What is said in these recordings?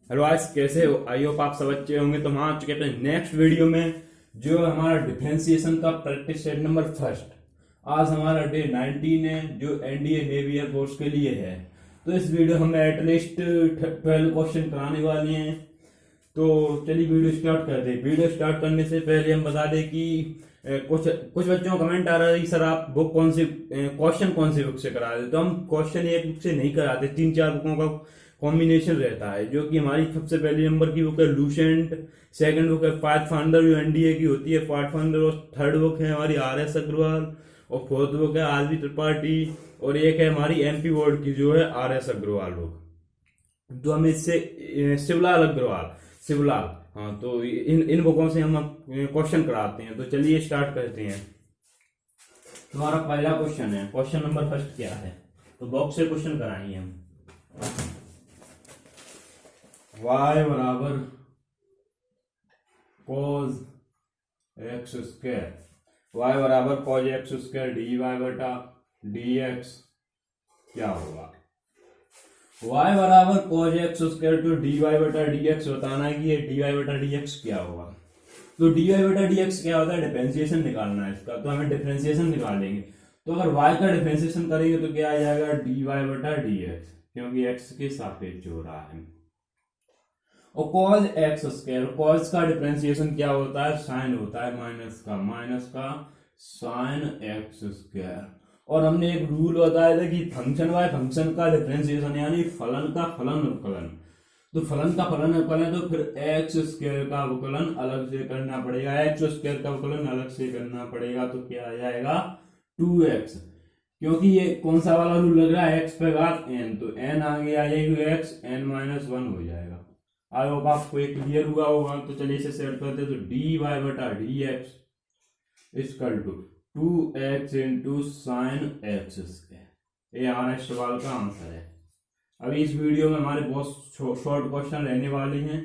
Hello आज कैसे हो? आई होप आप सब अच्छे होंगे। तो हम आ चुके हैं नेक्स्ट वीडियो में, जो हमारा डिफरेंशिएशन का प्रैक्टिस सेट नंबर फर्स्ट। आज हमारा डे 19 है, जो एनडीए नेवी एयर फोर्स के लिए है। तो इस वीडियो में हमें एटलीस्ट 12 क्वेश्चन कराने वाले हैं। तो चलिए वीडियो स्टार्ट करते हैं। वीडियो स्टार्ट करने से पहले हम बता दें कि कुछ कुछ बच्चों का कमेंट आ रहा है कि सर आप बुक कौन सी क्वेश्चन कौन सी बुक से करा रहे? तो हम क्वेश्चन एक बुक से नहीं कराते, 3-4 बुकों का कॉम्बिनेशन रहता है। जो कि हमारी सबसे पहली नंबर की बुक है लूसेंट, सेकंड बुक है पाथफाइंडर जो एनडीए की होती है पाथफाइंडर, और थर्ड बुक है हमारी आर एस अग्रवाल, और फोर्थ बुक है आर बी त्रिपाठी, और एक है हमारी एमपी बोर्ड की जो है आर एस अग्रवाल बुक। तो हमें इससे शिवलाल अग्रवाल, शिवलाल, हाँ, तो इन इन बुकों से हम क्वेश्चन कराते हैं। तो चलिए स्टार्ट करते हैं। तुम्हारा पहला क्वेश्चन है, क्वेश्चन नंबर फर्स्ट क्या है? तो बॉक्स से क्वेश्चन कराएंगे हम। y बराबर cos एक्स स्क्वायर, y बराबर cos x square d Y बटा डी एक्स क्या होगा? y बराबर cos x square to d Y बटा डी एक्स बताना है कि ये डी वाई बटा डी एक्स क्या होगा। तो डी वाई बटा डी एक्स क्या होता है? डिफरेंशिएशन निकालना है इसका। तो हमें डिफरेंशिएशन निकालेंगे। तो अगर y का डिफरेंशिएशन करेंगे तो क्या आ जाएगा? डी वाई बटा डी एक्स, क्योंकि x के सापेक्ष हो रहा है। और cos एक्स स्क्वायर, cos का डिफरेंशिएशन क्या होता है? साइन होता है माइनस का साइन एक्स स्क्वायर। और हमने एक रूल बताया था कि फंक्शन बाय फंक्शन का डिफरेंशिएशन यानी फलन का फलन अवकलन। तो फलन का फलन अवकलन तो फिर एक्स स्क्वायर का अवकलन अलग से करना पड़ेगा, एक्स स्क्वायर का अवकलन अलग से करना पड़ेगा। तो क्या आ जाएगा? 2x, क्योंकि ये कौन सा वाला रूल लग रहा है? एक्स पे घात n, तो n आगे आ जाएगी एक्स n-1 हो जाएगा। आई होप आपको एक क्लियर हुआ होगा। तो चलिए इसे सेट करते हैं। तो डी वाई बटा D x equal to 2x into sine x square. ये हमारे सवाल का आंसर है। अभी इस वीडियो में हमारे बहुत शॉर्ट क्वेश्चन रहने वाले हैं।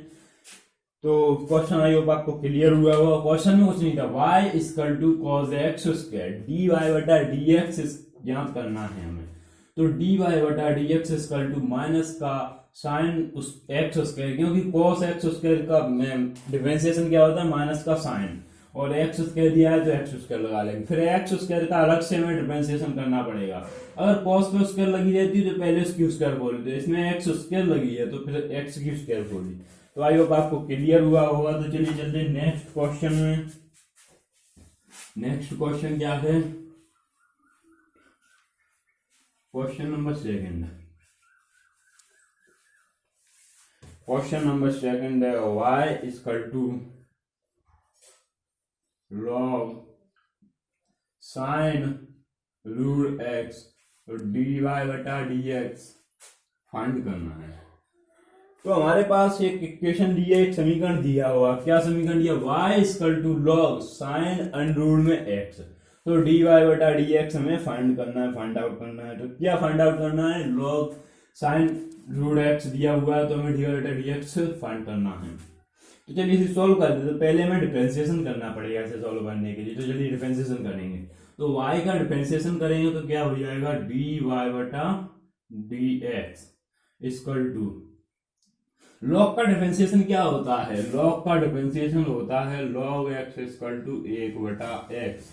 तो क्वेश्चन आई होप आपको क्लियर हुआ होगा। क्वेश्चन में कुछ नहीं था, y equal to cos x square d Y बटा डी एक्स ज्ञात करना है हमें। तो डी वाई बटा D x equal to minus का साइन उस एक्स स्क्वायर, क्योंकि कॉस एक्स स्क्वायर का डिफरेंशिएशन क्या होता है? माइनस का साइन, और एक्स स्क्वायर दिया है तो एक्स स्क्वायर लगा लेंगे। फिर एक्स स्क्वायर का अलग से हमें डिफरेंशिएशन करना पड़ेगा। अगर कॉस पे स्क्वायर लगी रहती है तो पहले इसकी स्क्वायर बोलते, इसमें एक्स स्क्वायर लगी है तो फिर एक्स की स्क्वायर बोली। तो आई होप आपको क्लियर हुआ होगा। तो चलिए चलते हैं नेक्स्ट क्वेश्चन में। नेक्स्ट क्वेश्चन क्या है? Question number second. Question number second है y equal to log sine root x और डी वाई बटा डी एक्स फाइंड करना है। तो हमारे पास एक इक्वेशन दी है, एक समीकरण दिया हुआ। क्या समीकरण दिया? y equal to log sine under में x। तो डी वाई बटा डी एक्स हमें फाइंड करना है, फाइंड आउट करना है। तो क्या फाइंड आउट करना है? लॉग साइन रूट एक्स दिया हुआ है, तो हमें डी वाई बटा डी एक्स फाइंड करना है। तो चलिए इसे सॉल्व कर देते। तो पहले हमें डिफरेंशिएशन करना पड़ेगा इसे सॉल्व करने के लिए। तो चलिए डिफरेंशिएशन करेंगे। तो y का डिफरेंशिएशन करेंगे तो क्या हो जाएगा? डी वाई बटा D x equal to log का डिफरेंशिएशन क्या होता है? लॉग का डिफरेंशिएशन होता है log x equal to 1/x।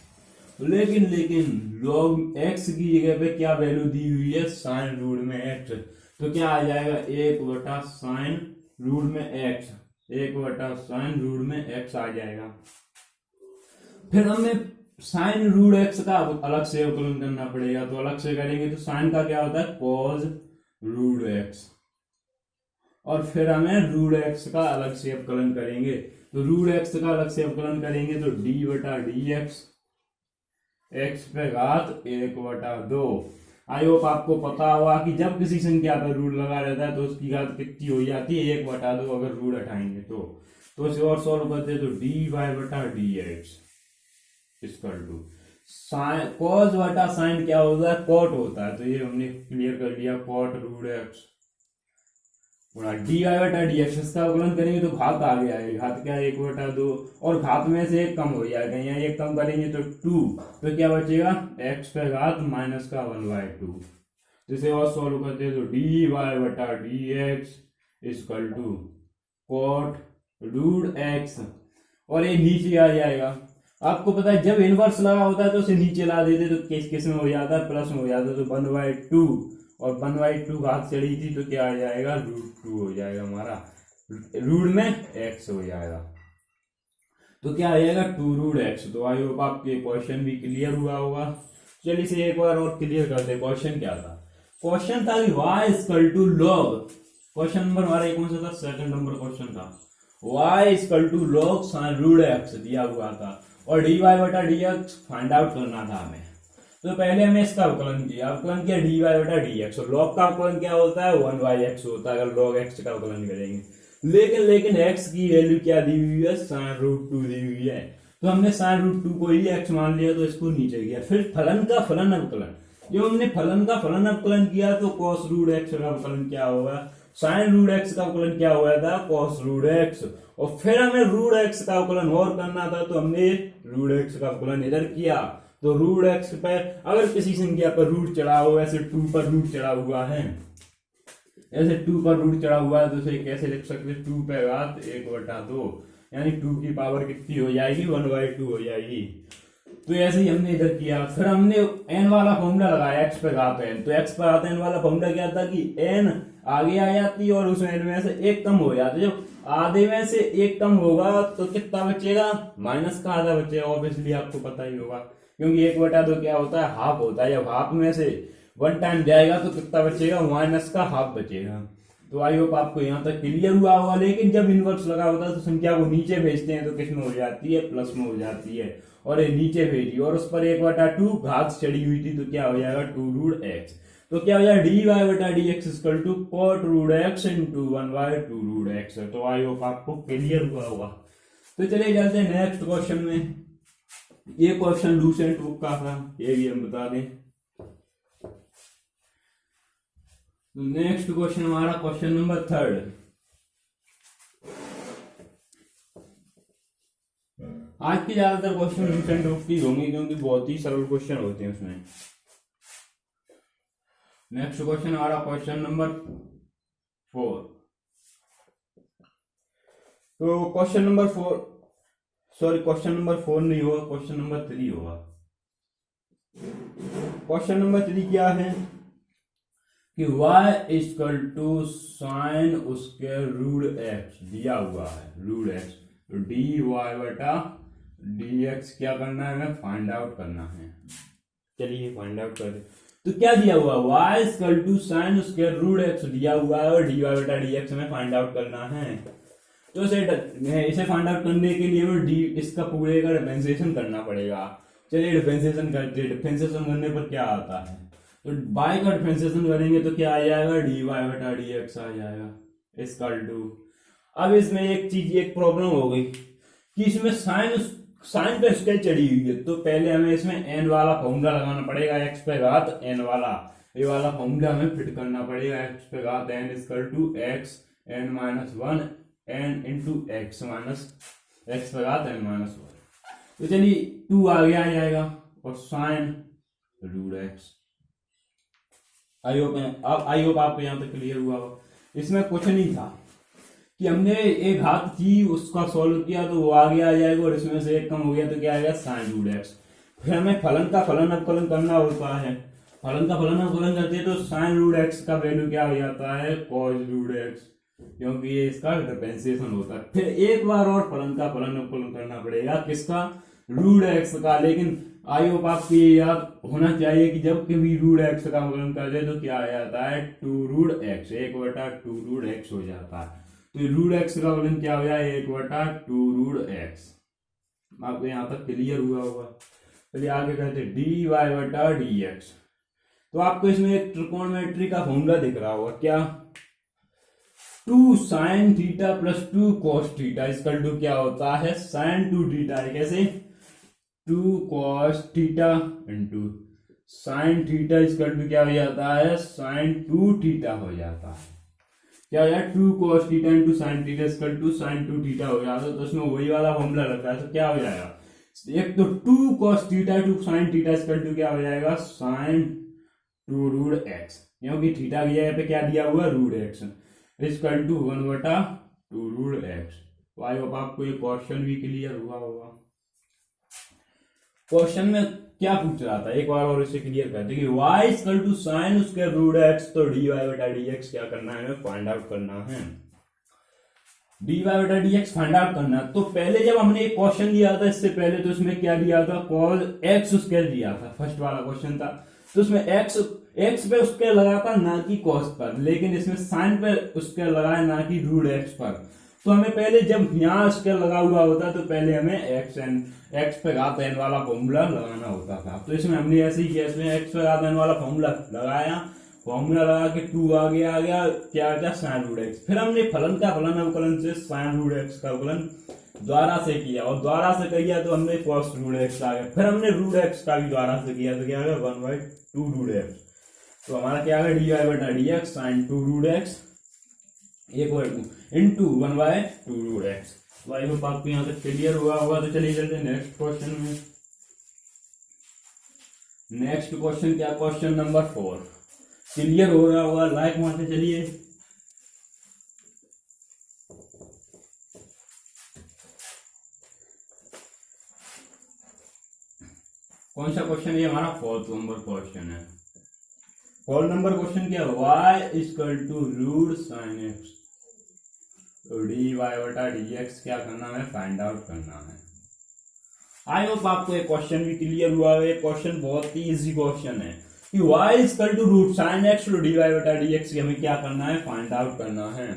लेकिन लॉग एक्स की जगह पे क्या वैल्यू दी हुई है? साइन रूट में एक्स। तो क्या आ जाएगा? 1/साइन रूट में एक्स, 1/साइन रूट में एक्स आ जाएगा। फिर हमें साइन रूट एक्स का अलग से अवकलन करना पड़ेगा। तो अलग से करेंगे तो साइन का क्या होता है? कॉस रूट एक्स, और फिर हमें रूट एक्स का अलग से अवकलन करेंगे। तो रूट एक्स का अलग से अवकलन करेंगे तो डी बटा डी एक्स, एक्स पे घात 1/2। आई होप आपको पता होगा कि जब किसी संख्या पर रूट लगा रहता है तो उसकी घात कितनी हो जाती है? 1/2 अगर रूट हटाएंगे तो इसे और सॉल्व करते हैं। तो डी वाई बटा D x equal to sine cos बटा साइन क्या होता है? कॉट होता है। तो ये हमने क्लियर कर लिया, cot root x d Y बटा डी एक्स। इसका अवकलन करेंगे तो घात आ गया है, घात क्या है? 1/2, और घात में से एक कम हो जाएगा, यहाँ एक कम करेंगे तो 2। तो क्या बचेगा? एक्स पे घात माइनस का 1/2। तो इसे और सॉल्व करते हैं। तो डी वाई बटा D x equal to cot root x, और ये नीचे आ जाएगा। आपको पता है जब इनवर्स लगा होता है तो उसे नीचे ला देते तो किस में हो जाता है, प्लस में हो जाता है। तो 1/2 और 1/2 घात चढ़ी थी तो क्या आ जाएगा, √2 हो जाएगा हमारा, रूट में एक्स हो जाएगा। तो क्या आ जाएगा 2√x। तो आई होप आपके क्वेश्चन भी क्लियर हुआ होगा। चलिए इसे एक बार और क्लियर करते हैं। क्वेश्चन क्या था, क्वेश्चन था कि y=log, क्वेश्चन नंबर हमारा कौन सा था, सेकंड नंबर क्वेश्चन था। y=log sin√x दिया हुआ था और dy/dx फाइंड आउट करना था हमें। तो पहले हमें इसका अवकलन किया dy/dx, और log का अवकलन क्या होता है, 1/x होता है अगर log x का अवकलन करेंगे। लेकिन x की वैल्यू क्या दी हुई है, sin√2 दी हुई है। तो हमने sin√2 को ही x मान लिया तो इसको नीचे किया। फिर फलन का फलन अवकलन, जब हमने फलन का फलन अवकलन किया तो cos√x का अवकलन क्या होगा, sin√x का अवकलन क्या हुआ था, cos√x। और फिर हमें √x का अवकलन और करना था तो हमने √x का अवकलन इधर किया। तो √x पर अगर किसी संख्या पर रूट चढ़ा हो, ऐसे 2 पर रूट चढ़ा हुआ है, ऐसे 2 पर रूट चढ़ा हुआ है तो उसे कैसे लिख सकते हैं, 2 पे घात 1/2, यानी 2 की पावर कितनी हो जाएगी, 1/2 हो जाएगी। तो ऐसे ही हमने इधर किया। फिर हमने n वाला फॉर्मूला लगाया x पे घात n। तो x पे घात n वाला फॉर्मूला क्या था कि n आगे आ जाती और उस n में से एक कम हो जाती। जब आधे में से एक कम होगा तो कितना बचेगा, माइनस का आधा बचेगा। ऑब्वियसली आपको पता ही होगा क्योंकि 1/2 क्या होता है, हाफ होता है। जब हाफ में से 1 टाइम जाएगा तो कितना बचेगा, माइनस का हाफ बचेगा। तो आई होप आपको यहाँ तक क्लियर हुआ होगा। लेकिन जब इनवर्स लगा होता है तो संख्या को नीचे भेजते हैं तो किस में हो जाती है, प्लस में हो जाती है। और ये नीचे भेजी और उस पर 1/2 घात चढ़ी हुई थी तो क्या हो जाएगा, 2√x। तो क्या हो जाएगा, dy/dx cot√x × 1/2√x। तो आई होप आपको क्लियर हुआ होगा। तो चलिए चलते हैं नेक्स्ट क्वेश्चन में। ये क्वेश्चन लूसेंट बुक का था, ये भी हम बता दें। तो नेक्स्ट क्वेश्चन हमारा क्वेश्चन नंबर 3। आज की ज्यादातर क्वेश्चन लूसेंट बुक की होंगी क्योंकि बहुत ही सरल क्वेश्चन होते हैं उसमें। नेक्स्ट क्वेश्चन हमारा क्वेश्चन नंबर 4। तो क्वेश्चन नंबर 4 नहीं होगा, क्वेश्चन नंबर 3 होगा। क्वेश्चन नंबर 3 क्या है कि y=sin√x दिया हुआ है, √x। तो dy/dx क्या करना है, हमें फाइंड आउट करना है। चलिए फाइंड आउट कर दे। तो क्या दिया हुआ, y=sin√x दिया हुआ है और dy/dx हमें फाइंड आउट करना है। तो इसे फाइंड आउट करने के लिए हमें इसका पूरे का डिफरेंशिएशन करना पड़ेगा। चलिए डिफरेंशिएशन करते हैं। डिफरेंशिएशन करने पर क्या आता है, तो y का डिफरेंशिएशन करेंगे तो क्या आ जाएगा, dy/dx आ जाएगा इक्वल टू। अब इसमें एक प्रॉब्लम हो गई कि इसमें साइन पे स्केल चढ़ी हुई है। तो पहले हमें इसमें n वाला फॉर्मूला लगाना पड़ेगा, x पे घात n वाला, ये वाला फॉर्मूला हमें फिट करना पड़ेगा। x पे घात n equal to x n-1 n into x पे घात n-1। तो चलिए 2 आगे आ जाएगा और sin√x। आई होप आपको यहाँ तक क्लियर हुआ हो। इसमें कुछ नहीं था कि हमने एक घात थी उसका सॉल्व किया तो वो आगे आ जाएगा और इसमें से एक कम हो गया तो क्या आएगा, sin√x। फिर हमें फलन का फलन अवकलन करना होता है। फलन का फलन अवकलन करते हैं तो sin√x का वैल्यू क्या हो जाता है, cos√x, क्योंकि ये इसका डिफरेंशिएशन होता है। फिर एक बार और फलन का फलन अवकलन करना पड़ेगा, किसका, √x का। लेकिन आई होप आपको ये याद होना चाहिए कि जब कभी √x का अवकलन करते तो क्या आ जाता है, 2√x, 1/2√x हो जाता है। तो √x का अवकलन क्या हो जाए, 1/2√x। आपको यहाँ तक क्लियर हुआ होगा। चलिए आगे कहते हैं dy/dx। तो आपको इसमें एक ट्रिकोणमेट्री का फॉर्मूला दिख रहा होगा, क्या, 2 sin θ + 2 cos θ इक्वल टू क्या होता है, sin 2θ। कैसे, 2 cos θ into sin θ equal to क्या हो जाता है, sin 2θ हो जाता है। क्या हो जाए, 2 cos θ into sin θ equal to sin 2θ हो जाता है। तो उसमें वही वाला फॉर्मूला लगता है। तो क्या हो जाएगा, एक तो 2 cos θ to sin θ equal to क्या हो जाएगा, sin 2√x, क्योंकि थीटा की जगह पे क्या दिया हुआ, √x equal to 1/2 two root x. तो आई होप आपको ये क्वेश्चन भी क्लियर हुआ होगा। क्वेश्चन में क्या पूछ रहा था एक बार और इसे क्लियर करते कि y equal to sine square root x, तो dy बटा dx क्या करना है, हमें फाइंड आउट करना है। dy बटा dx फाइंड आउट करना है। तो पहले जब हमने एक क्वेश्चन दिया था इससे पहले, तो इसमें क्या दिया था, cos x स्क्वायर दिया था, फर्स्ट वाला क्वेश्चन था। तो उसमें x पे स्क्वायर लगा था ना कि cos पर, लेकिन इसमें साइन पे स्क्वायर लगाया ना कि रूट x पर। तो हमें पहले जब यहाँ स्क्वायर लगा हुआ होता तो पहले हमें x पे घात n वाला फॉर्मूला लगाना होता था। तो इसमें हमने ऐसे ही किया, इसमें x पे घात n वाला फॉर्मूला लगाया, फॉर्मूला लगा के 2 आ गया क्या क्या साइन रूट एक्स। फिर हमने फलन का फलन अवकलन से साइन रूट एक्स का अवकलन द्वारा से किया, और द्वारा से किया तो हमने कॉस रूट एक्स आ गया। फिर हमने रूट एक्स का भी द्वारा से किया तो क्या आ गया 1/2 रूट एक्स। तो हमारा क्या आ गया डी वाई बटा D x sine 2 root x into 1/2 root x. तो आई होप आपको यहाँ तक क्लियर हुआ होगा। तो चलिए चलते हैं नेक्स्ट क्वेश्चन में। नेक्स्ट क्वेश्चन क्या, क्वेश्चन नंबर 4। क्लियर हो रहा होगा, लाइक मारते चलिए। कौन सा क्वेश्चन है हमारा, 4th नंबर क्वेश्चन है। 4 नंबर क्वेश्चन क्या, y equal to root sine x, तो डी वाई बटा डी एक्स क्या करना है, फाइंड आउट करना है। आई होप आपको ये क्वेश्चन भी क्लियर हुआ है। क्वेश्चन बहुत ही इजी क्वेश्चन है कि y equal to root sine x to d Y बटा डी एक्स हमें क्या करना है, फाइंड आउट करना है।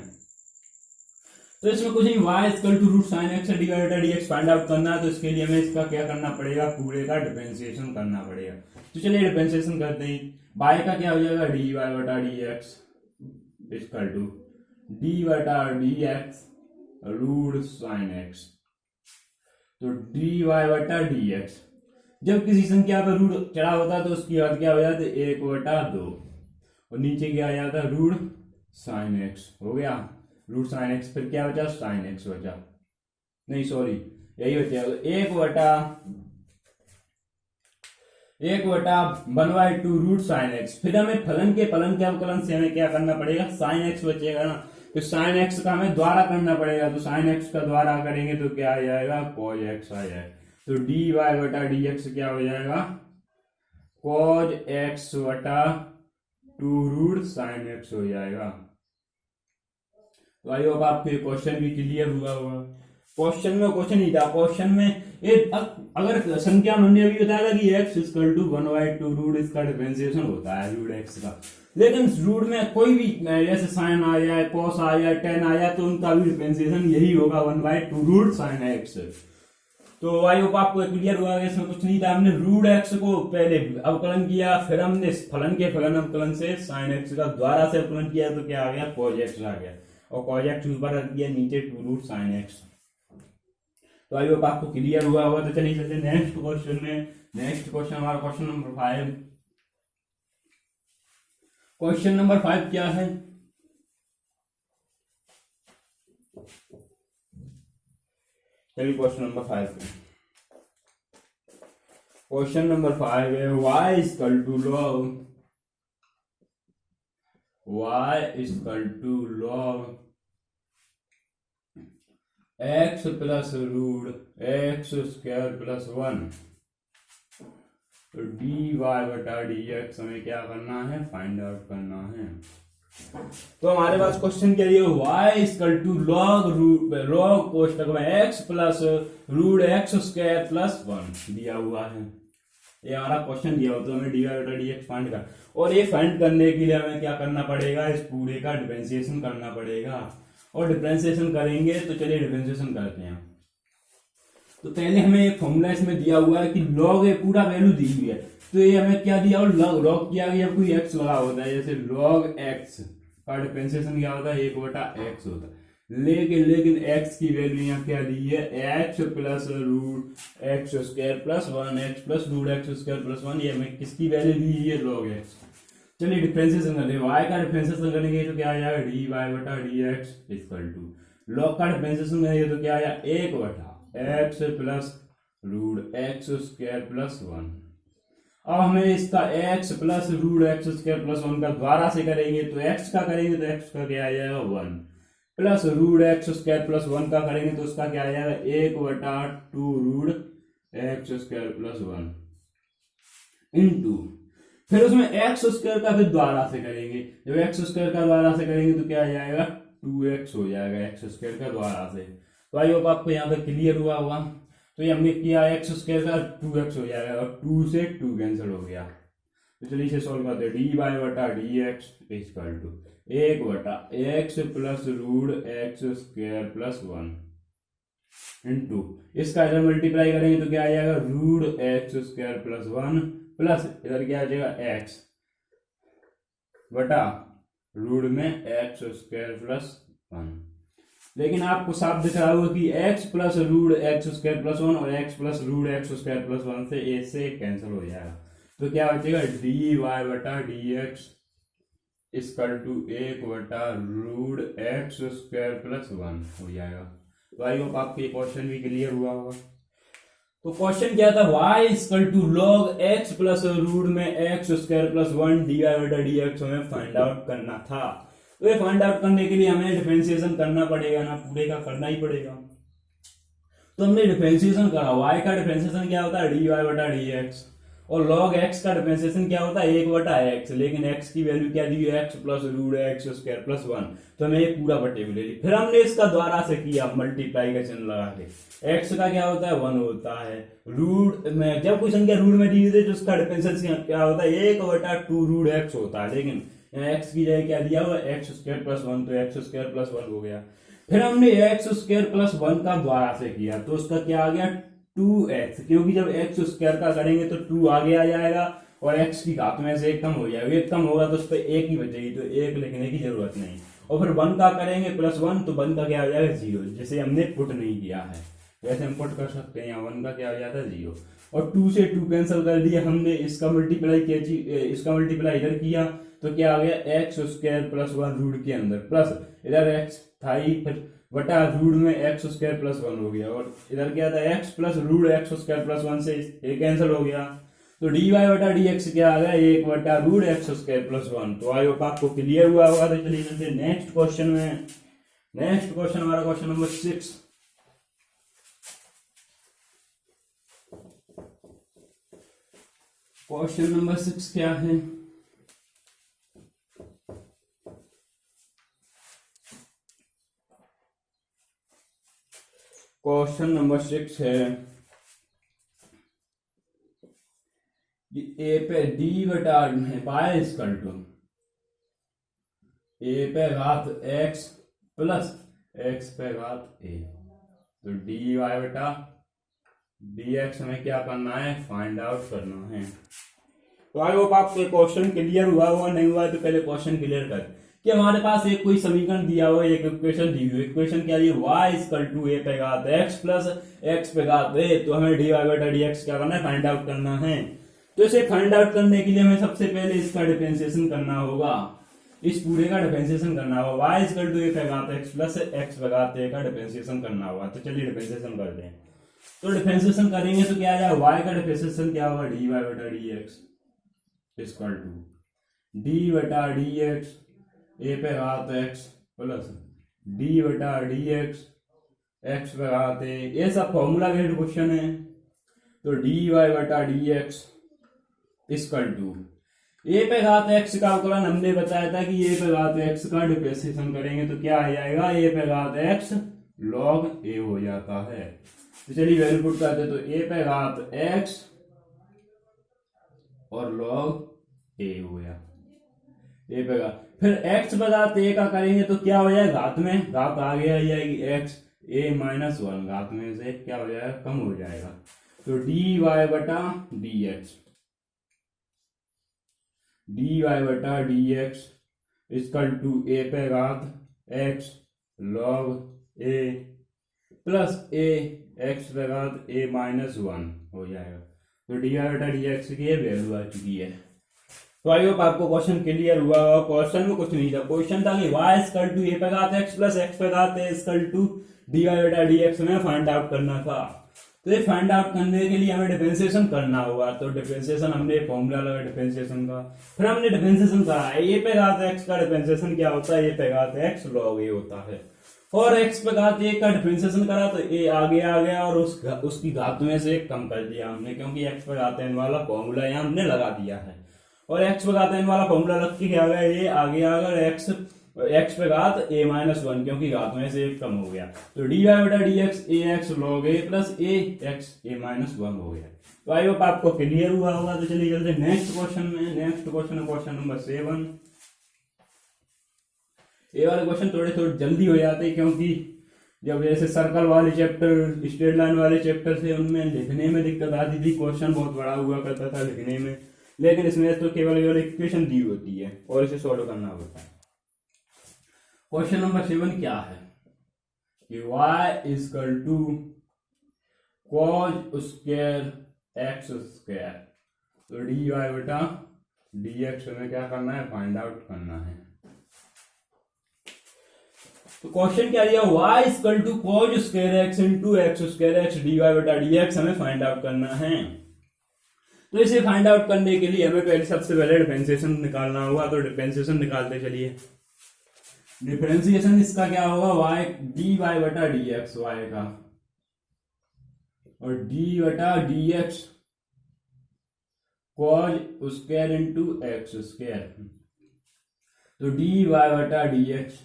तो इसमें कुछ नहीं, y equal to root sine x d Y बटा डी एक्स फाइंड आउट करना है। तो इसके लिए हमें इसका क्या करना पड़ेगा, पूरे का डिफरेंशिएशन करना पड़ेगा। तो चलिए डिफरेंशिएशन करते हैं। y का क्या हो जाएगा, डी वाई बटा D x equal to D बटा D X root sine x. तो डी वाई बटा डी एक्स, जब किसी संख्या पर रूट चढ़ा होता है तो उसकी बात क्या हो जाती है 1/2, और नीचे क्या आ जाता है रूट साइन एक्स। हो गया रूट साइन एक्स, फिर क्या बचा साइन एक्स बचा, नहीं सॉरी यही बचा 1/1/2 रूट साइन एक्स। फिर हमें फलन के अवकलन से हमें क्या करना पड़ेगा, साइन एक्स बचेगा ना, तो साइन एक्स का हमें द्वारा करना पड़ेगा। तो साइन एक्स का द्वारा करेंगे तो क्या आ जाएगा, कॉज एक्स आ जाएगा। तो डी वाई बटा डी एक्स क्या हो जाएगा, कॉज एक्स बटा 2 रूट साइन एक्स हो जाएगा। तो आई होप आपको ये क्वेश्चन भी क्लियर हुआ होगा। क्वेश्चन में क्वेश्चन ही था, क्वेश्चन में अगर संख्या में हमने अभी बताया था कि x इक्वल टू 1/2 रूट इसका डिफरेंशिएशन होता है रूट x का, लेकिन रूट में कोई भी जैसे साइन आ जाए, कॉस आ जाए, टेन आ जाए, तो उनका भी डिफरेंशिएशन यही होगा 1/2 रूट साइन x। तो आई होप आपको क्लियर हुआ। इसमें कुछ नहीं था, हमने रूट एक्स को पहले अवकलन किया, फिर हमने फलन के फलन अवकलन से साइन एक्स का द्वारा से अवकलन किया, तो क्या आ गया कॉज एक्स आ गया, और कॉज एक्स ऊपर रख दिया, नीचे 2 रूट साइन एक्स। तो आई होप आपको क्लियर हुआ होगा। तो चलिए चलते नेक्स्ट क्वेश्चन में। नेक्स्ट क्वेश्चन हमारा क्वेश्चन नंबर 5। क्वेश्चन नंबर 5 क्या है, चलिए क्वेश्चन नंबर 5 है। क्वेश्चन नंबर 5 है y equal to log x plus root x square plus 1, तो डी वाई बटा डी एक्स हमें क्या करना है, फाइंड आउट करना है। तो हमारे पास क्वेश्चन क्या दिया, y इक्वल टू लॉग कोष्टक में x plus root x square plus 1 दिया हुआ है। ये हमारा क्वेश्चन दिया हो, तो हमें डी वाई बटा डी एक्स फाइंड कर, और ये फाइंड करने के लिए हमें क्या करना पड़ेगा, इस पूरे का डिफरेंशिएशन करना पड़ेगा। और डिफरेंशिएशन करेंगे तो चलिए डिफरेंशिएशन करते हैं। तो पहले हमें एक फॉर्मूला इसमें दिया हुआ है कि लॉग पूरा वैल्यू दी हुई है, तो ये हमें क्या दिया, और लॉग किया गया, कोई एक्स लगा होता है, जैसे लॉग एक्स का डिफरेंशिएशन क्या होता है 1/x होता है। लेकिन x की वैल्यू यहाँ क्या दी है, x plus root x square plus 1, x plus root x square plus 1, ये हमें किसकी वैल्यू दी है, लॉग x। चलिए डिफरेंशिएशन करते हैं, y का डिफरेंशिएशन करेंगे तो क्या आ जाएगा, डी वाई बटा D x equal to log का डिफरेंशिएशन करेंगे तो क्या आ जाएगा 1/x plus root x square plus 1। अब हमें इसका x plus root x square plus 1 का द्वारा से करेंगे, तो x का करेंगे तो x का क्या आ जाएगा 1, plus root x square plus 1 का करेंगे तो उसका क्या आ जाएगा 1/2 root x square plus 1 into फिर उसमें एक्स स्क्वायर का फिर द्वारा से करेंगे। जब एक्स स्क्वायर का द्वारा से करेंगे तो क्या आ जाएगा 2x हो जाएगा एक्स स्क्वायर का द्वारा से। तो आई होप आपको यहाँ पे क्लियर हुआ होगा। तो ये हमने किया एक्स स्क्वायर का 2x हो जाएगा और 2 से 2 कैंसिल हो गया। तो चलिए इसे सॉल्व करते हैं। डी वाई बटा D x equal to 1/x plus root x square plus 1 into इसका इधर मल्टीप्लाई करेंगे तो क्या आ जाएगा root x square plus 1 plus इधर क्या आ जाएगा x बटा रूट में एक्स स्क्वायर प्लस 1। लेकिन आपको साफ दिख रहा होगा कि x plus root x square plus 1 और x plus root x square plus 1 से a से कैंसिल हो जाएगा। तो क्या बचेगा डी वाई बटा डी एक्स इक्वल टू 1/रूट एक्स स्क्वायर प्लस 1 हो जाएगा। तो आई होप आपको ये क्वेश्चन भी क्लियर हुआ होगा। तो क्वेश्चन क्या था y equal to log x plus root में X square plus 1 D Y बटा डी एक्स हमें फाइंड आउट करना था। तो ये फाइंड आउट करने के लिए हमें डिफरेंशिएशन करना पड़ेगा ना, पूरे का करना ही पड़ेगा। तो हमने डिफरेंशिएशन करा, y का डिफरेंशिएशन क्या होता है डी वाई बटा डी एक्स और log x का डिफरेंशिएशन क्या होता है 1/x, लेकिन x की वैल्यू क्या दी है x plus root x square plus 1। तो हमें एक पूरा बटे में ले ली। फिर हमने इसका द्वारा से किया मल्टीप्लाई का चिन्ह लगा के। x का क्या होता है 1 होता है, रूट में जब कोई संख्या रूट में दी हुई तो उसका डिफरेंशिएशन क्या होता है 1/2 रूट x होता है, लेकिन यहाँ x की जगह क्या दिया हुआ एक्स स्क्वायर प्लस 1 तो एक्स स्क्वायर प्लस 1 हो गया। फिर हमने एक्स स्क्वायर प्लस 1 का द्वारा से किया तो उसका क्या आ गया 2x, क्योंकि जब एक्स स्क्वायर का करेंगे तो 2 आगे आ जाएगा और x की घात में से 1 कम हो जाएगा, 1 कम होगा तो उस पर 1 ही बचेगी, तो 1 लिखने की जरूरत नहीं। और फिर 1 का करेंगे प्लस 1 तो 1 का क्या हो जाएगा 0, जिसे हमने पुट नहीं किया है, वैसे हम पुट कर सकते हैं। यहाँ 1 का क्या हो जाता है 0 और 2 से 2 कैंसिल कर दिया हमने। इसका मल्टीप्लाई किया, इसका मल्टीप्लाई इधर किया तो क्या आ गया एक्स स्क्वायर प्लस 1 रूट के अंदर प्लस इधर x था ही फिर बटा रूट में एक्स स्क्वायर प्लस 1 हो गया और इधर क्या था x plus root x square plus 1 से ये कैंसिल हो गया। तो डी वाई बटा डी एक्स क्या आ गया 1/रूट एक्स स्क्वायर प्लस 1। तो आई होप आपको क्लियर हुआ होगा। तो चलिए चलते नेक्स्ट क्वेश्चन में। नेक्स्ट क्वेश्चन हमारा क्वेश्चन नंबर 6। क्वेश्चन नंबर 6 क्या है? क्वेश्चन नंबर 6 है ए पे डी बटा वाई इक्वल टू ए पे घात एक्स प्लस एक्स पे घात ए। तो डी वाई बटा डी एक्स हमें क्या करना है फाइंड आउट करना है। तो आई होप आपको क्वेश्चन क्लियर हुआ हुआ, नहीं हुआ तो पहले क्वेश्चन क्लियर कर कि हमारे पास एक कोई समीकरण दिया हुआ है, एक इक्वेशन दी हुई है। इक्वेशन क्या है y इक्वल टू ए पे घात x प्लस x पे घात a। तो हमें डी वाई बटा डी एक्स क्या करना है फाइंड आउट करना है। तो इसे फाइंड आउट करने के लिए हमें सबसे पहले इसका डिफरेंशिएशन करना होगा, इस पूरे का डिफरेंशिएशन करना होगा। y इक्वल टू ए पे घात x प्लस x पे घात a का डिफरेंशिएशन करना होगा। तो चलिए डिफरेंशिएशन करते हैं। तो डिफरेंशिएशन करेंगे तो क्या आ जाएगा y का डिफरेंशिएशन क्या होगा डी वाई बटा D x equal to D बटा डी एक्स ए पे घात x प्लस डी बटा डी एक्स एक्स पे घात a। ये सब फॉर्मूला बेस्ड क्वेश्चन है। तो डी वाई बटा डी एक्स इक्वल टू ए पे घात x का अवकलन हमने बताया था कि ए पे घात x का डिफरेंशिएशन करेंगे तो क्या आ जाएगा ए पे घात x log a हो जाता है। तो चलिए वैल्यू पुट करते हैं। तो ए पे घात x और log a हो गया ए पे घात, फिर x बघात a का करेंगे तो क्या हो जाएगा घात में घात आगे आ जाएगी x a माइनस 1 घात में से क्या हो जाएगा कम हो जाएगा। तो डी वाई बटा डी बटा डी एक्स इक्वल टू ए पे घात x log a plus a x पे घात a माइनस 1 हो जाएगा। तो डी वाई बटा डी एक्स की वैल्यू आ चुकी है। तो आई होप आपको क्वेश्चन क्लियर हुआ। क्वेश्चन में कुछ नहीं था, क्वेश्चन था कि y इक्वल टू ए पे घात x प्लस x पे घात a equal to d Y बटा डी एक्स में फाइंड आउट करना था। तो ये फाइंड आउट करने के लिए हमें डिफरेंशिएशन करना होगा। तो डिफरेंशिएशन हमने फॉर्मूला लगा डिफरेंशिएशन का, फिर हमने डिफरेंशिएशन करा ए पे घात x का डिफरेंशिएशन क्या होता है ए पे घात x log a होता है। और एक्स पे घात एक का डिफरेंशिएशन करा तो ए आगे आ गया और उसकी घात में से एक कम कर दिया हमने, क्योंकि एक्स पे घात n वाला फॉर्मूला यहाँ हमने लगा दिया है। और एक्स पे घात n वाला फॉर्मूला लग के क्या गया, ये आगे आ गया एक्स पे घात a-1, क्योंकि घात में से एक कम हो गया, तो dy बटा dx ax log a plus ax a-1 हो गया। तो आई होप आपको क्लियर हुआ होगा। तो चलिए चलते नेक्स्ट क्वेश्चन में। Next question number 7। ये वाले क्वेश्चन थोड़े जल्दी हो जाते हैं, क्योंकि जब जैसे सर्कल वाले चैप्टर, स्ट्रेट लाइन वाले चैप्टर से उनमें लिखने में दिक्कत आती थी, क्वेश्चन बहुत बड़ा हुआ करता था लिखने में, लेकिन इसमें तो केवल इक्वेशन दी होती है और इसे सॉल्व करना होता है। क्वेश्चन नंबर 7 क्या है कि y equal to cos square x square, तो dy बटा dx में क्या करना है, फाइंड आउट करना है। तो क्वेश्चन क्या दिया, y equal to cos square x into x square x dy बटा dx हमें फाइंड आउट करना है। तो इसे फाइंड आउट करने के लिए हमें पहले सबसे पहले डिफरेंशिएशन निकालना होगा। तो डिफरेंशिएशन निकालते चलिए। डिफरेंशिएशन इसका क्या होगा, y dy बटा dx y का, और d बटा dx cos square into x square, तो dy बटा dx।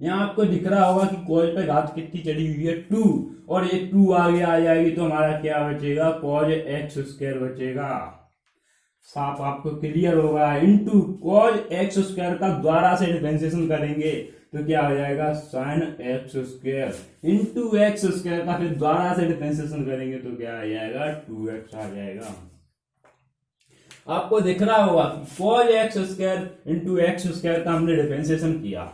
यहाँ आपको दिख रहा होगा कि cos पे घात कितनी चली हुई है, 2, और ये 2 आगे आ जाएगी तो हमारा क्या बचेगा, cos x स्क्वायर बचेगा। साफ आपको क्लियर होगा। इंटू cos x स्क्वायर का द्वारा से डिफरेंशिएशन करेंगे तो क्या हो जाएगा, sin x square into x square का फिर द्वारा से डिफरेंशिएशन करेंगे तो क्या आ जाएगा, 2x आ जाएगा। आपको दिख रहा होगा कि cos x square into x square का हमने डिफरेंशिएशन किया,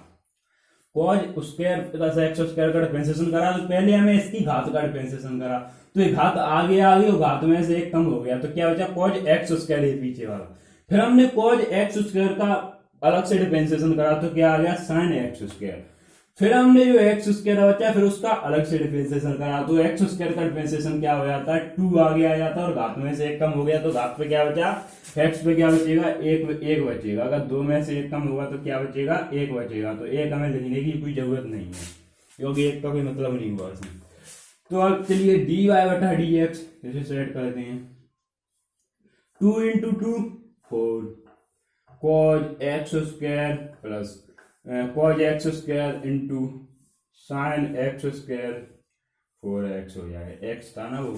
cos square plus x square का डिफरेंशिएशन करा, तो पहले हमें इसकी घात का डिफरेंशिएशन करा, तो ये घात आगे आ गई और घात में से एक कम हो गया, तो क्या बचा, cos x स्क्वायर ये पीछे वाला। फिर हमने cos x स्क्वायर का अलग से डिफरेंशिएशन करा तो क्या आ गया, sin x स्क्वायर। फिर हमने जो x स्क्वायर बचा फिर उसका अलग से डिफरेंशिएशन करा, तो x स्क्वायर का डिफरेंशिएशन क्या हो जाता है, 2 आगे आ जाता है और घात में से एक कम हो गया, तो घात पे क्या बचा, x पे क्या बचेगा, एक बचेगा। अगर 2 में से एक कम होगा तो क्या बचेगा, 1 बचेगा। तो 1 हमें लिखने की कोई जरूरत नहीं है, क्योंकि 1 का कोई मतलब नहीं हुआ इसमें। तो अब चलिए dy बटा dx इसे सेट करते हैं। 2 into 2 4 cos x square plus cos x square into sine x square 4x हो जाएगा, x था ना वो,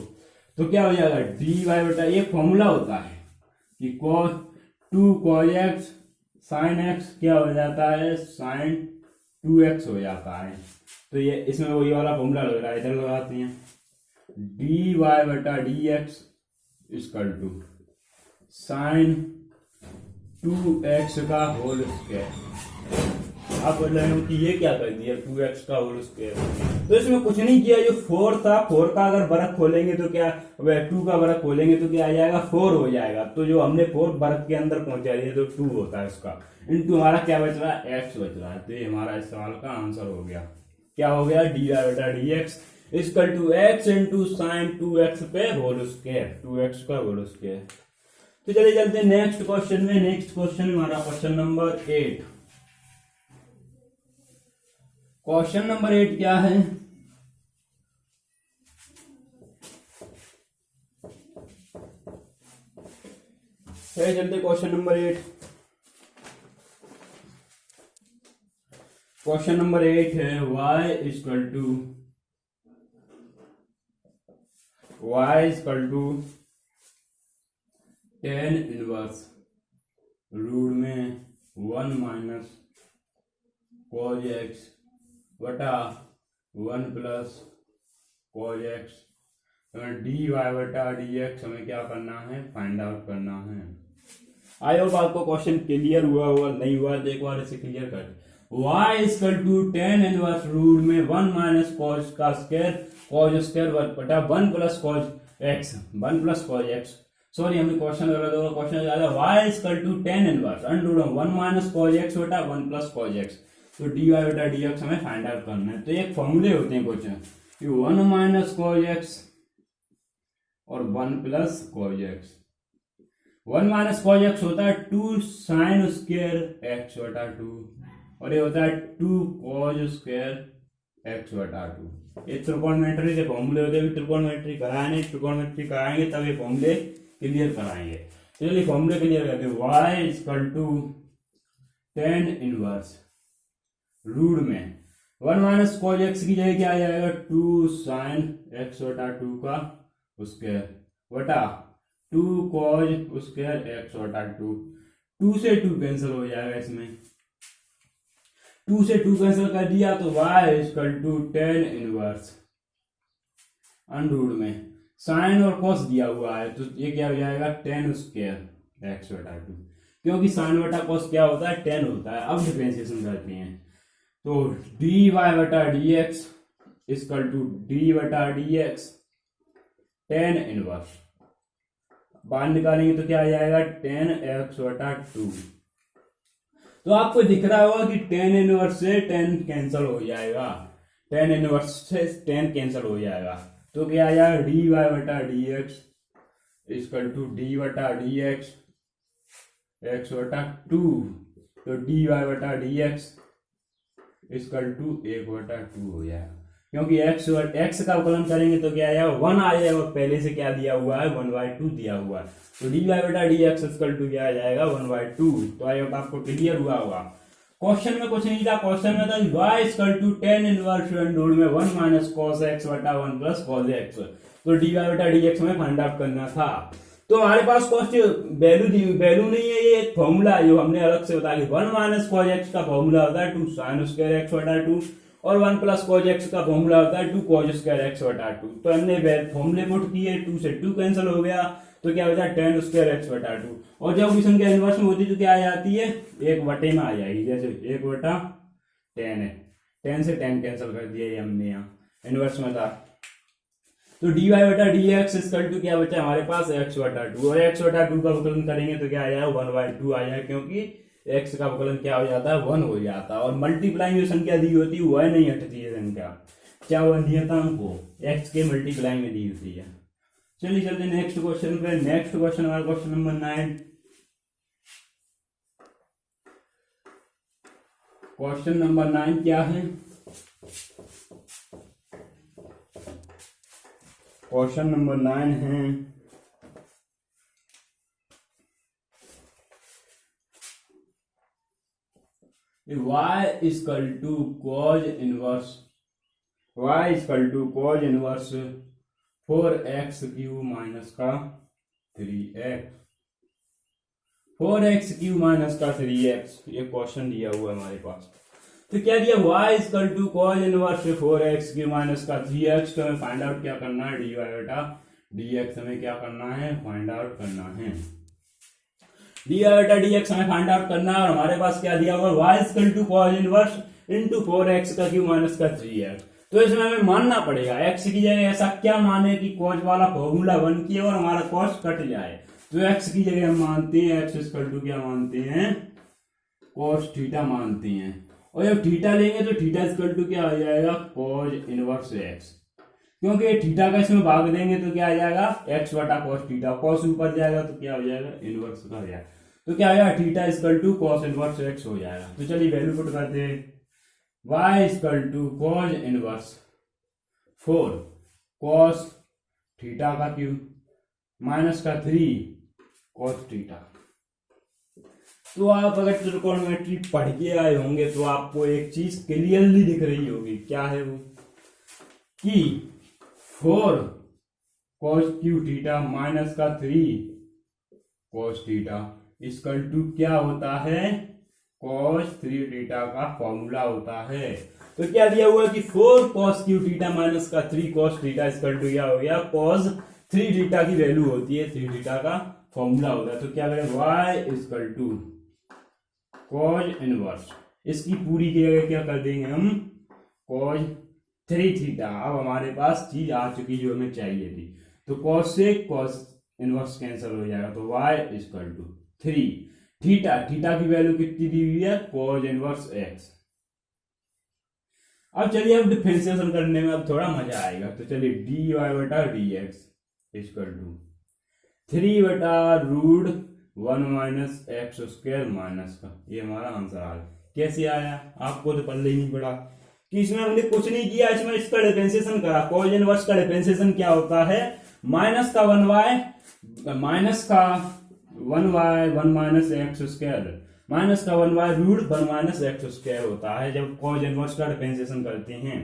तो क्या हो जाएगा dy बटा, एक फॉर्मूला होता है कि2 cos x sin x क्या हो जाता है, sin 2x हो जाता है। तो ये इसमें वही वाला फॉर्मूला लग रहा है, इधर लगाते हैं। dy बटा dx equal to sin 2x का होल स्क्वायर। आप बोल रहे हो कि ये क्या कर दिया, 2x का होल स्क्वायर, तो इसमें कुछ नहीं किया। जो 4 था, 4 का अगर वर्ग खोलेंगे तो क्या, 2 का वर्ग खोलेंगे तो क्या आ जाएगा, 4 हो जाएगा। तो जो हमने 4 वर्ग के अंदर पहुंचा दिया तो 2 होता है उसका, इंटू हमारा क्या बच रहा है, x बच रहा है। तो ये हमारा इस सवाल का आंसर हो गया। क्या हो गया, dy बटा dx equal to x into sine 2x पे होल स्क्वायर, 2x का होल स्क्वायर। तो चलिए चलते हैं नेक्स्ट क्वेश्चन में। नेक्स्ट क्वेश्चन हमारा क्वेश्चन नंबर 8। क्वेश्चन नंबर 8 क्या है, चलते क्वेश्चन नंबर 8। क्वेश्चन नंबर 8 है y equal to tan inverse root में 1 माइनस cos x बटा 1 प्लस cos x, dy बटा dx हमें क्या करना है, फाइंड आउट करना है। आई होप आपको क्वेश्चन क्लियर हुआ नहीं हुआ तो एक बार इसे क्लियर कर। y equal to tan inverse root में 1 माइनस cos का स्क्वायर cos स्क्वायर बटा 1 प्लस cos x, सॉरी हमने क्वेश्चन गलत होगा। क्वेश्चन ज्यादा y equal to tan inverse under 1 minus cos x बटा 1 प्लस cos x, तो dy बटा dx हमें फाइंड आउट करना है। तो एक फॉर्मूले होते हैं क्वेश्चन, 1 माइनस cos x और 1 plus cos x। 1 minus cos x होता है 2 साइन स्क्वायर x बटा 2, और ये होता है 2 cos स्क्वायर x बटा 2। ये त्रिकोणमिति के फॉर्मूले होते हैं, त्रिकोणमिति कराए नहीं, त्रिकोणमिति कराएंगे तब ये फॉर्मूले क्लियर कराएंगे। चलिए फॉर्मूले क्लियर करते हैं। y equal to tan inverse root में 1 माइनस कॉज एक्स की जगह क्या आ जाएगा 2 साइन एक्स बटा 2 का स्क्वायर बटा 2 कॉज स्क्वायर एक्स बटा 2। 2 से 2 कैंसिल हो जाएगा, इसमें 2 से 2 कैंसिल कर दिया तो y equal to tan inverse under root में साइन और कॉस दिया हुआ है तो ये क्या हो जाएगा tan स्क्वायर एक्स बटा 2, क्योंकि साइन बटा कॉस क्या होता है tan होता है। अब डिफरेंशिएशन करते हैं तो dy बटा dx इक्वल टू d बटा dx tan इनवर्स बाहर निकालेंगे तो क्या आ जाएगा tan x बटा 2। तो आपको दिख रहा होगा कि tan इनवर्स से tan कैंसिल हो जाएगा, tan इनवर्स से tan कैंसिल हो जाएगा तो क्या आ जाएगा dy बटा dx इक्वल टू d बटा dx x बटा 2। तो dy बटा dx इक्वल टू 1 बटा 2 हो जाएगा, क्योंकि x का अवकलन करेंगे तो क्या आएगा 1 आ जाएगा, पहले से क्या दिया हुआ है 1/2 दिया हुआ है। तो dy बटा dx इक्वल टू क्या आ जाएगा 1/2। तो आई होप आपको क्लियर हुआ होगा। क्वेश्चन में कुछ नहीं था, क्वेश्चन में था y equal to tan inverse under में 1 माइनस cos x बटा 1 प्लस cos x। तो dy बटा dx में फाइंड आउट करना था। तो हमारे पास कॉस्ट वैल्यू नहीं है, ये फॉर्मूला है जो हमने अलग से बताया। 1 माइनस कॉज एक्स का फॉर्मूला होता है 2 साइन स्क्वायर एक्स बटा 2 और 1 प्लस कॉज एक्स का फॉर्मूला होता है 2 कॉज स्क्वायर एक्स बटा 2। तो हमने फॉर्मूले पुट किए, 2 से 2 कैंसिल हो गया तो क्या होता है tan स्क्वायर एक्स बटा 2। और जब कोई संख्या इनवर्स में होती है तो क्या आ जाती है 1 बटे में आ जाएगी, जैसे 1 बटा tan है, tan से tan कैंसिल कर दिया ये हमने यहाँ इनवर्स में था। तो dy बटा dx इक्वल टू क्या बचा हमारे पास x बटा 2 और x बटा 2 का अवकलन करेंगे तो क्या आ जाएगा 1/2 आ जाएगा, क्योंकि x का अवकलन क्या हो जाता है 1 हो जाता है। और मल्टीप्लाइंग जो संख्या दी होती है वह नहीं हटती है संख्या, क्या वह नियतांक को x के मल्टीप्लाइंग में दी होती है। चलिए चलते नेक्स्ट क्वेश्चन पे। नेक्स्ट क्वेश्चन हमारा क्वेश्चन नंबर 9। क्वेश्चन नंबर 9 क्या है? क्वेश्चन नंबर 9 है y equal to cos inverse 4x cube minus का 3x 4x क्यूब माइनस का 3x ये क्वेश्चन दिया हुआ है हमारे पास। तो क्या दिया y equal to cos inverse 4x cube minus का 3x। तो हमें फाइंड आउट क्या करना है dy बटा dx हमें क्या करना है फाइंड आउट करना है। dy बटा dx हमें फाइंड आउट करना है और हमारे पास क्या दिया हुआ y equal to cos inverse into 4x का क्यूब माइनस का 3x। तो इसमें हमें मानना पड़ेगा x की जगह ऐसा क्या माने कि cos वाला फॉर्मूला बन किए और हमारा cos कट जाए। तो x की जगह हम मानते हैं x इक्वल टू क्या मानते हैं cos थीटा मानते हैं, और जब थीटा लेंगे तो थीटा इक्वल टू क्या आ जाएगा cos इनवर्स x, क्योंकि थीटा का इसमें भाग देंगे तो क्या आ जाएगा x बटा cos थीटा, cos ऊपर जाएगा तो क्या हो जाएगा इनवर्स का हो जाएगा। तो क्या आएगा theta equal to cos inverse x हो जाएगा। तो चलिए वैल्यू पुट करते हैं y equal to cos inverse 4 cos theta का क्यूब माइनस का 3 cos थीटा। तो आप अगर त्रिकोणमिति पढ़ के आए होंगे तो आपको एक चीज क्लियरली दिख रही होगी, क्या है वो कि 4 cos क्यू थीटा माइनस का 3 cos थीटा इक्वल टू क्या होता है cos 3 थीटा का फॉर्मूला होता है। तो क्या दिया हुआ है कि 4 cos क्यू थीटा माइनस का 3 cos थीटा इक्वल टू क्या हो गया cos 3 थीटा की वैल्यू होती है 3 थीटा का फॉर्मूला होता है। तो क्या करें y equal to cos inverse इसकी पूरी की जगह क्या कर देंगे हम cos 3 थीटा। अब हमारे पास चीज आ चुकी जो हमें चाहिए थी, तो cos से cos इनवर्स कैंसिल हो जाएगा तो y equal to 3 theta, theta की वैल्यू कितनी दी हुई है cos इनवर्स x। अब चलिए अब डिफरेंशिएशन करने में अब थोड़ा मजा आएगा। तो चलिए dy बटा dx इक्वल टू 3 बटा root 1 minus x square minus का, ये हमारा आंसर आ गया। कैसे आया, आपको तो पल्ले ही नहीं पड़ा कि इसमें हमने कुछ नहीं किया, इसमें इसका डिफरेंशिएशन करा। कॉज इनवर्स का डिफरेंशिएशन क्या होता है, माइनस का 1y one minus x square, minus का 1y root 1 minus x square होता है जब कॉज इनवर्स का डिफरेंशिएशन करते हैं।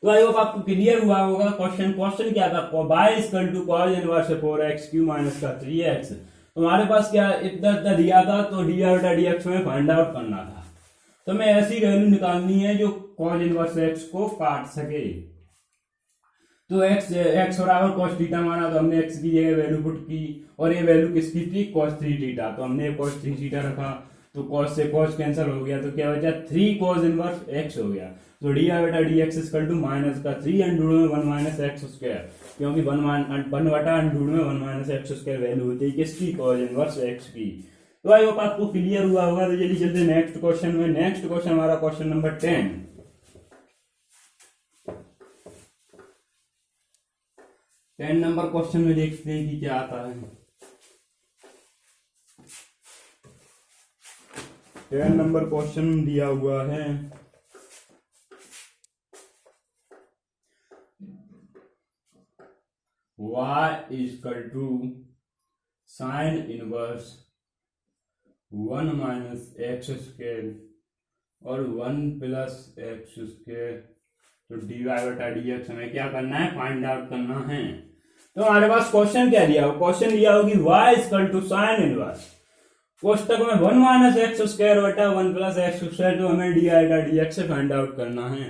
तो आई होप आपको क्लियर हुआ होगा। क्वेश्चन क्या था, y equal to cos inverse 4x cube minus का 3x। तो हमारे पास क्या इतना दिया था, तो dx में फाइंड आउट करना था। तो हमें ऐसी वैल्यू निकालनी है जो कॉज इनवर्स x को काट सके। तो x बराबर कॉस थीटा माना, तो हमने x की जगह वैल्यू पुट की, और ये वैल्यू किसकी थी, कॉस 3 थीटा। तो हमने कॉस 3 थीटा रखा, तो कॉस से कॉस कैंसिल हो गया, तो क्या बचा 3 कॉस इनवर्स x हो गया। तो dx इक्वल टू माइनस का 3 अंडर में 1 माइनस एक्स स्क्वायर, क्योंकि 1 बटा अंडर में 1 माइनस एक्स स्क्वायर वैल्यू होती है किसकी, कॉस इनवर्स x की। तो आई होप आपको क्लियर हुआ होगा। तो चलिए चलते नेक्स्ट क्वेश्चन में। नेक्स्ट क्वेश्चन हमारा क्वेश्चन नंबर 10 नंबर क्वेश्चन में देखते हैं कि क्या आता है। 10 नंबर क्वेश्चन दिया हुआ है, y equal to sine inverse 1 minus x square और 1 प्लस एक्स स्क्वायर। तो dy बटा dx हमें क्या करना है, फाइंड आउट करना है। तो हमारे पास क्वेश्चन क्या दिया हो, क्वेश्चन दिया होगी y equal to sine inverse कोष्टक में 1 माइनस एक्स स्क्वायर बटा 1 प्लस एक्स स्क्वायर, जो हमें dy बटा dx से फाइंड आउट करना है।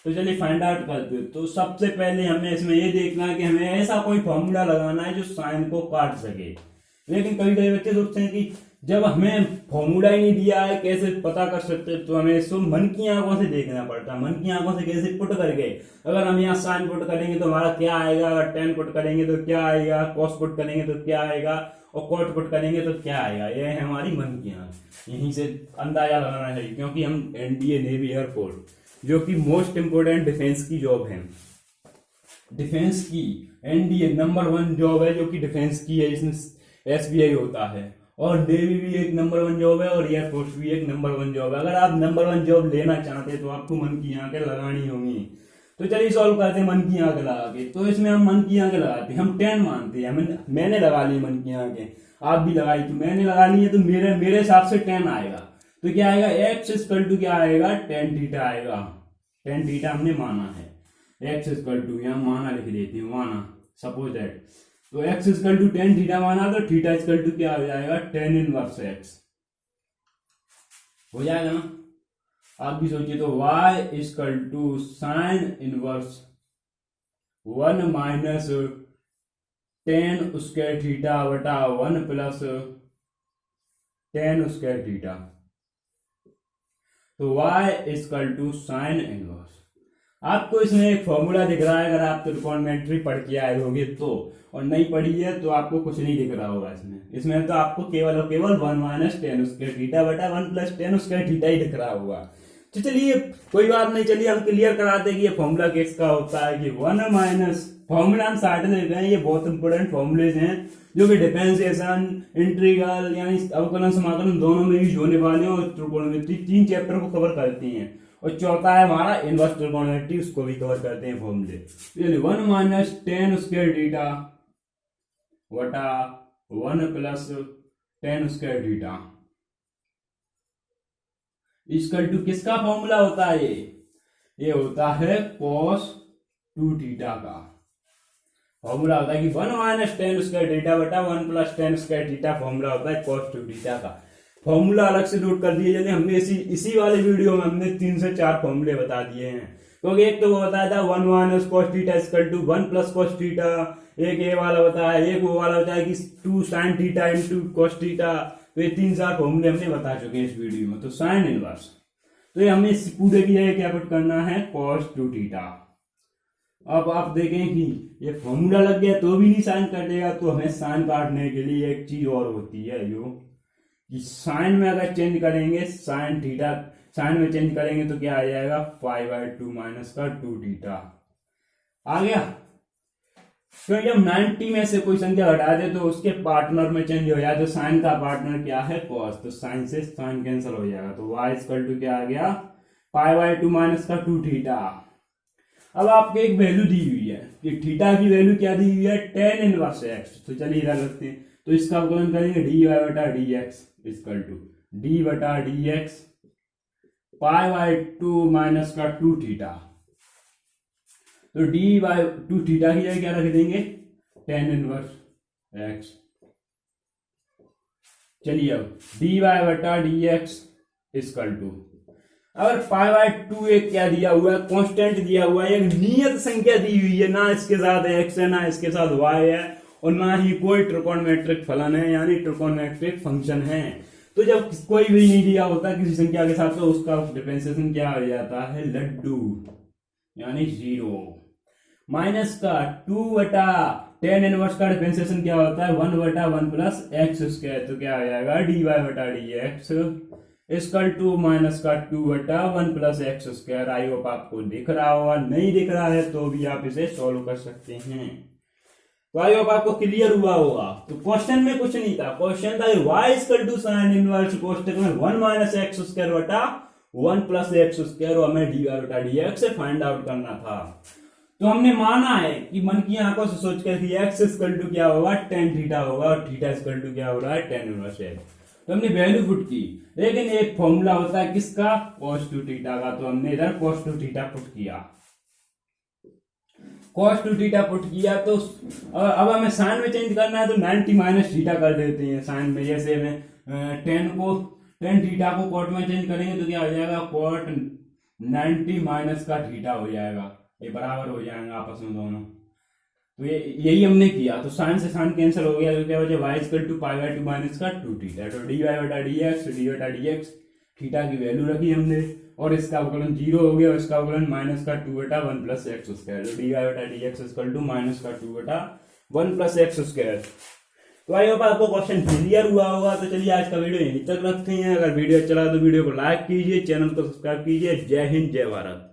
तो चलिए फाइंड आउट करते हैं। तो सबसे पहले हमें इसमें ये देखना है कि हमें ऐसा कोई फॉर्मूला लगाना है जो साइन को काट सके। लेकिन कभी कभी बच्चे सोचते हैं कि जब हमें फॉर्मूला ही नहीं दिया है कैसे पता कर सकते, तो हमें इसको मन की आंखों से देखना पड़ता है। मन की आंखों से कैसे पुट करके, अगर हम यहाँ साइन पुट करेंगे तो हमारा क्या आएगा, अगर टेन पुट करेंगे तो क्या आएगा, कॉस पुट करेंगे तो क्या आएगा, और कॉट पुट करेंगे तो क्या आएगा। ये है हमारी मन की आंख, यहीं से अंदाजा लगाना चाहिए। क्योंकि हम एनडीए नेवी एयरफोर्स जो कि मोस्ट इंपोर्टेंट डिफेंस की जॉब है, डिफेंस की एनडीए नंबर 1 जॉब है जो कि डिफेंस की है, इसमें एसबीआई होता है, और नेवी भी एक नंबर 1 जॉब है, और एयरफोर्स भी एक नंबर 1 जॉब है। अगर आप नंबर 1 जॉब लेना चाहते हैं तो आपको मन की आंखें लगानी होंगी। तो चलिए सॉल्व करते हैं मन की आंखें लगा के। तो इसमें हम मन की आंखें लगाते हैं, हम 10 मानते हैं। मैंने लगा ली मन की आंखें, आप भी लगाई, तो मैंने लगा ली है, तो मेरे हिसाब से 10 आएगा। तो क्या आएगा, एक्स इक्वल टू क्या आएगा, tan थीटा आएगा। tan थीटा हमने माना है, एक्स इक्वल टू यहाँ माना लिख देते हैं, माना सपोज दैट। तो x equal to tan theta माना, तो थीटा इक्वल टू क्या हो जाएगा, tan इनवर्स x हो जाएगा ना। आप भी सोचिए, तो y equal to sine inverse 1 minus tan square theta बटा 1 प्लस tan स्क्वायर थीटा। तो y equal to sine inverse. आपको इसमें एक फॉर्मूला दिख रहा है, अगर आप ट्रिग्नोमेट्री पढ़ के आए होगे तो, और नहीं पढ़ी है तो आपको कुछ नहीं दिख रहा होगा इसमें तो आपको केवल और केवल 1 माइनस tan स्क्वायर थीटा बटा 1 प्लस tan स्क्वायर थीटा ही दिख रहा होगा। तो चलिए कोई बात नहीं, चलिए हम क्लियर कराते हैं कि ये फॉर्मूला किसका होता है। कि 1 माइनस फॉर्मूला हम साइड में देते हैं, ये बहुत इंपोर्टेंट फॉर्मूलेज हैं जो कि डिफरेंशिएशन, इंटीग्रल यानी अवकलन समाकलन दोनों में यूज होने वाले हैं, और त्रिकोणमिति 3 चैप्टर को कवर करती हैं। और चौथा है हमारा इनवर्स त्रिकोणमिति, उसको भी कवर करते हैं फॉर्मूले। 1 माइनस tan स्क्वायर थीटा बटा 1 plus tan square theta equal to किसका फॉर्मूला होता है, ये होता है cos 2 थीटा का फॉर्मूला होता है। कि 1 माइनस tan स्क्वायर थीटा बटा 1 plus tan square theta formula होता है cos 2 थीटा का। फॉर्मूला अलग से नोट कर दिए, जैसे हमने इसी वाले वीडियो में हमने 3 से 4 फॉर्मूले बता दिए हैं। क्योंकि एक तो वो बताया था 1 minus cos theta equal to 1 plus cos theta, एक ये वाला बताया, एक वो वाला बताया कि 2 sin theta into cos theta. तो ये 3-4 फॉर्मूले हमने बता चुके हैं इस वीडियो में। तो साइन इनवर्स, तो ये हमें इस पूरे की जगह क्या पुट करना है, cos 2 थीटा। अब आप देखें कि ये फॉर्मूला लग गया तो भी नहीं साइन कटेगा, तो हमें साइन काटने के लिए एक चीज और होती है, जो कि साइन में अगर चेंज करेंगे, साइन थीटा साइन में चेंज करेंगे तो क्या आ जाएगा 5/2 माइनस का 2 थीटा आ गया। क्योंकि जब 90 में से कोई संख्या घटा दे तो उसके पार्टनर में चेंज हो जाए, तो साइन का पार्टनर क्या है कॉस, तो साइन से साइन कैंसिल हो जाएगा, तो y इक्वल टू क्या आ गया π/2 माइनस का 2 थीटा। अब आपको एक वैल्यू दी हुई है कि थीटा की वैल्यू क्या दी हुई है tan इनवर्स x, तो चलिए इधर रखते हैं, तो इसका अवकलन करेंगे dy/dx equal to d/dx π/2 minus का 2 थीटा, तो d/2 थीटा की जगह क्या रख देंगे tan इनवर्स x। चलिए अब dy/dx इक्वल टू, अगर π/2 एक क्या दिया हुआ है कांस्टेंट दिया हुआ है, एक नियत संख्या दी हुई है, ना इसके साथ x है ना इसके साथ y है और ना ही कोई ट्रिकोणमेट्रिक फलन है यानी ट्रिकोणमेट्रिक फंक्शन है, तो जब कोई भी नहीं दिया होता किसी संख्या के साथ तो उसका डिफरेंशिएशन क्या हो जाता है लड्डू यानी 0। माइनस का 2/tan इनवर्स का डिफरेंशिएशन क्या होता है 1/1 प्लस एक्स स्क्वायर, तो क्या हो जाएगा dy/dx इक्वल टू माइनस का 2/1 प्लस एक्स स्क्वायर। आई होप आपको दिख रहा होगा, नहीं दिख रहा है तो भी आप इसे सॉल्व कर सकते हैं। तो आई होप आपको क्लियर हुआ होगा। तो क्वेश्चन में कुछ नहीं था, क्वेश्चन था y equal to sine inverse कोष्टक में 1 माइनस एक्स स्क्वायर बटा 1 प्लस एक्स स्क्वायर, और हमें dy/dx से फाइंड आउट करना था। तो हमने माना है कि मन की आंखों से सोच कर कि x इक्वल टू क्या होगा tan थीटा होगा और थीटा इक्वल टू क्या हो रहा है tan इनवर्स x, तो हमने वैल्यू पुट की। लेकिन एक फॉर्मूला होता है किसका cos 2 थीटा का, तो हमने इधर cos 2 थीटा पुट किया, cos 2 थीटा पुट किया। तो अब हमें साइन में चेंज करना है तो 90 माइनस थीटा कर देते हैं साइन में, जैसे हमें tan थीटा को cot में चेंज करेंगे तो क्या हो जाएगा cot 90 माइनस का थीटा हो जाएगा, ये बराबर हो जाएंगे आपस में दोनों। तो यही हमने किया, तो साइन से साइन कैंसिल हो गया, तो क्या हो जाए y इक्वल टू π/2 माइनस का 2 थीटा, तो dy/dx थीटा की वैल्यू रखी हमने और इसका अवकलन 0 हो गया और इसका अवकलन माइनस का 2/1 प्लस एक्स स्क्वायर, तो dy/dx इक्वल टू माइनस का 2/1 प्लस एक्स स्क्वायर। तो आई होप आपको क्वेश्चन क्लियर हुआ होगा। तो चलिए आज का वीडियो यहीं तक रखते हैं। अगर वीडियो अच्छा लगा तो वीडियो को लाइक कीजिए, चैनल को सब्सक्राइब कीजिए। जय हिंद जय भारत।